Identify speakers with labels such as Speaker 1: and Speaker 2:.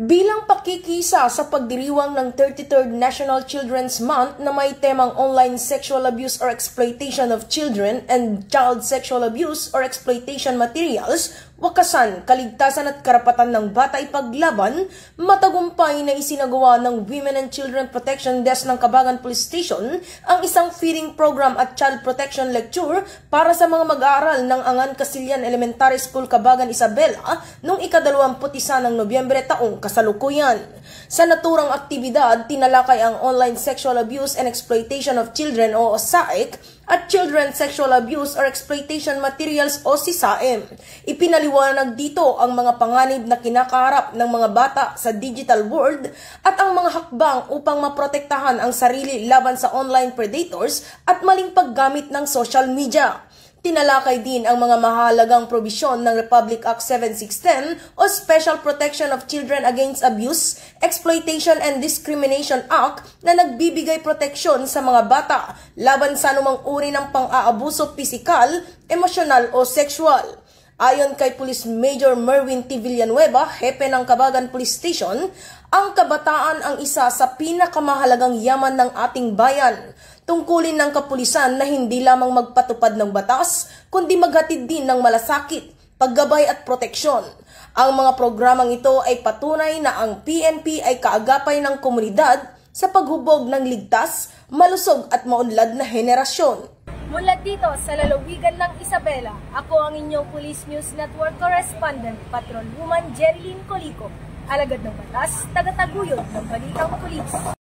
Speaker 1: Bilang pakikisa sa pagdiriwang ng 33rd National Children's Month na may temang online sexual abuse or exploitation of children and child sexual abuse or exploitation materials, wakasan, kaligtasan at karapatan ng bata ipaglaban, matagumpay na isinagawa ng Women and Children Protection Desk ng Cabagan Police Station ang isang feeding program at child protection lecture para sa mga mag-aaral ng Angan Castilian Elementary School Cabagan Isabela noong ika-21 ng Nobyembre taong kasalukuyan. Sa naturang aktibidad, tinalakay ang online sexual abuse and exploitation of children o SAEC at children sexual abuse or exploitation materials o SISAEM. Ipinaliwanag dito ang mga panganib na kinakaharap ng mga bata sa digital world at ang mga hakbang upang maprotektahan ang sarili laban sa online predators at maling paggamit ng social media. Tinalakay din ang mga mahalagang probisyon ng Republic Act 7610 o Special Protection of Children Against Abuse, Exploitation and Discrimination Act na nagbibigay proteksyon sa mga bata laban sa anumang uri ng pang-aabuso pisikal, emosyonal o sexual. Ayon kay Police Major Merwin T. Villanueva, hepe ng Cabagan Police Station, ang kabataan ang isa sa pinakamahalagang yaman ng ating bayan. Tungkulin ng kapulisan na hindi lamang magpatupad ng batas, kundi maghatid din ng malasakit, paggabay at proteksyon. Ang mga programang ito ay patunay na ang PNP ay kaagapay ng komunidad sa paghubog ng ligtas, malusog at maunlad na henerasyon.
Speaker 2: Mula dito sa lalawigan ng Isabela, ako ang inyong Police News Network Correspondent, Patrolwoman Jerilyn Colico, alagad ng batas, tagataguyod ng balitang pulis.